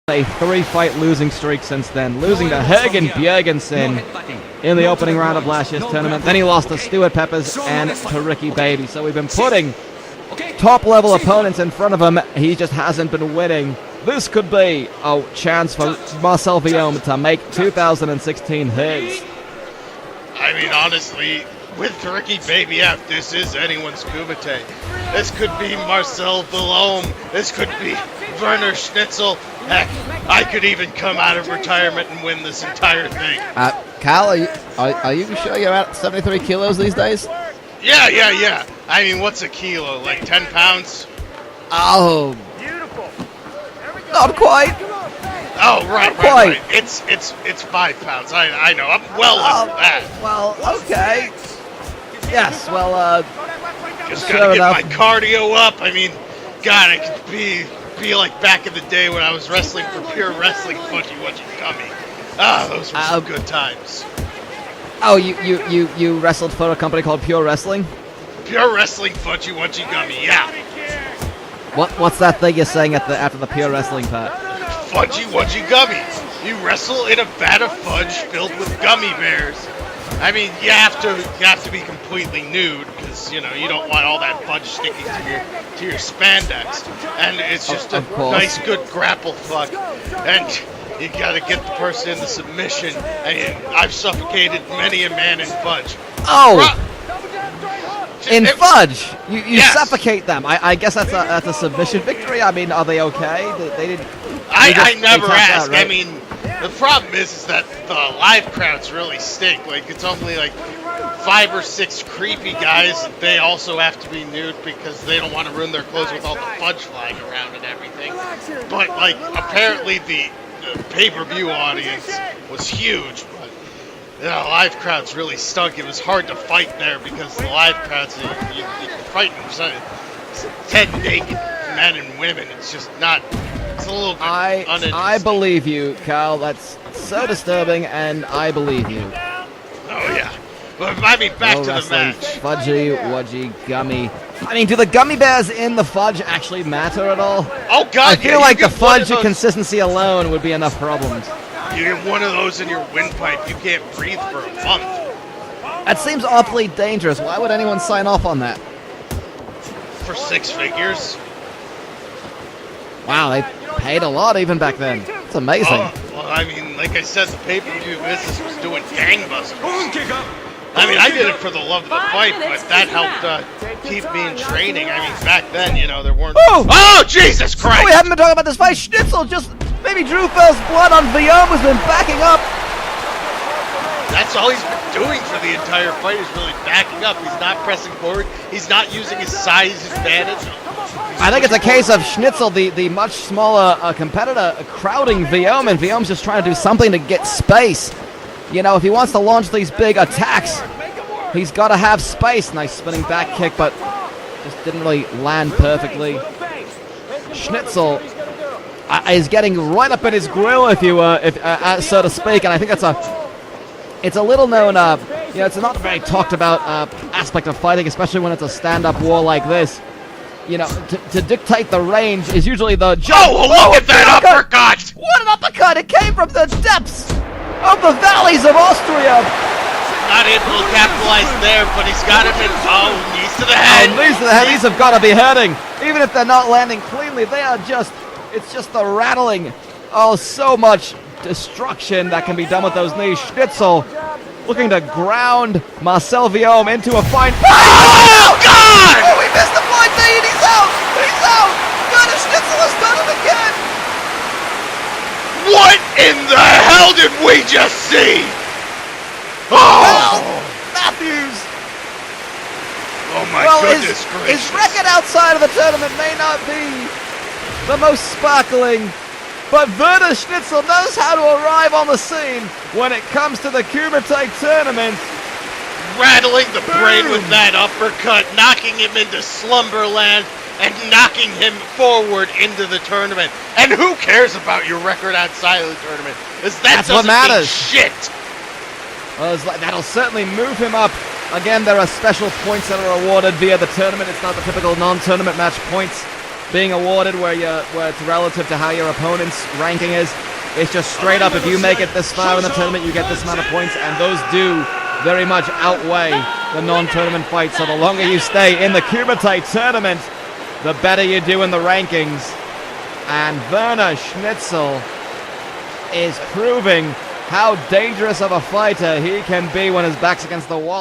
a 3-fight losing streak since then, losing to Hagen Bjergensen in the opening round of last year's tournament. Then he lost to Stuart Peppers and to Ricky Baby. So we've been putting top-level opponents in front of him. He just hasn't been winning. This could be a chance for Marcel Willaume to make 2016 hits. I mean, honestly, with Ricky Baby out, this is anyone's KUMITE. This could be Marcel Willaume. This could be Werner Schnitzel. Heck, I could even come out of retirement and win this entire thing. Cal, are you sure you're at 73 kilos these days? Yeah. I mean, what's a kilo? Like 10 pounds? Oh, not quite. Oh, right. It's 5 pounds. I know. I'm well under that. Well, okay. Yes, well, just gotta get my cardio up. I mean, God, I could be like back in the day when I was wrestling for Pure Wrestling Fudgy Wudgy Gummy. Those were some good times. Oh, you wrestled for a company called Pure Wrestling? Pure Wrestling Fudgy Wudgy Gummy, yeah. What's that thing you're saying after the Pure Wrestling part? Fudgy Wudgy Gummy. You wrestle in a vat of fudge filled with gummy bears. I mean, you have to be completely nude because you don't want all that fudge sticking to your spandex, and it's just a nice, good grapple fuck, and you gotta get the person into submission. And I've suffocated many a man in fudge. Fudge, you yes. Suffocate them. I guess that's a submission victory. I mean, are they okay? They didn't. I never asked. Right? I mean, the problem is that the live crowds really stink. Like, it's only like 5 or 6 creepy guys. And they also have to be nude because they don't want to ruin their clothes with all the fudge flying around and everything. But like, apparently the pay-per-view audience was huge. But live crowds really stunk. It was hard to fight there because the live crowds, you fight 10 naked men and women. It's just not. It's a little bit I believe you, Cal. That's so disturbing, and I believe you. Oh yeah. But I mean, back to the match. Fudgy Wudgy Gummy. I mean, do the gummy bears in the fudge actually matter at all? Oh God! I feel like the fudge consistency alone would be enough problems. You get one of those in your windpipe, you can't breathe for a month. That seems awfully dangerous. Why would anyone sign off on that? For 6 figures. Wow, they paid a lot even back then. It's amazing. Well, I mean, like I said, the pay-per-view business was doing gangbusters. I mean, I did it for the love of the fight, but that helped keep me in training. I mean, back then, there weren't... Oh, Jesus Christ! Oh, we haven't been talking about this fight. Schnitzel just... Maybe drew first blood on Willaume, has been backing up. That's all he's been doing for the entire fight, is really backing up. He's not pressing forward. He's not using his size advantage. I think it's a case of Schnitzel, the much smaller competitor, crowding Willaume, and Willaume's just trying to do something to get space. If he wants to launch these big attacks, he's got to have space. Nice spinning back kick, but just didn't really land perfectly. Schnitzel is getting right up in his grill, so to speak, and I think it's a little known, it's not a very talked about aspect of fighting, especially when it's a stand-up war like this. To dictate the range is usually the jump. Oh, look at that uppercut! What an uppercut! It came from the depths of the valleys of Austria. Not able to capitalize there, but he's got him in. Oh, knees to the head. Knees to the head. These have got to be hurting. Even if they're not landing cleanly, they are just... It's just the rattling. Oh, so much destruction that can be done with those knees. Schnitzel looking to ground Marcel Willaume into a fine... Oh, God! Oh, he missed the flying knee and he's out! He's out! Werner Schnitzel has done it again! What in the hell did we just see? Oh! Matthews! Oh my goodness gracious. His record outside of the tournament may not be the most sparkling, but Werner Schnitzel knows how to arrive on the scene when it comes to the KUMITE tournament. Rattling the brain with that uppercut, knocking him into slumberland, and knocking him forward into the tournament. And who cares about your record outside of the tournament? Because that's what matters. Shit. Well, that'll certainly move him up. Again, there are special points that are awarded via the tournament. It's not the typical non-tournament match points. being awarded where it's relative to how your opponent's ranking is. It's just straight up, if you make it this far in the tournament, you get this amount of points, and those do very much outweigh the non-tournament fights. So the longer you stay in the KUMITE tournament, the better you do in the rankings. And Werner Schnitzel is proving how dangerous of a fighter he can be when his back's against the wall.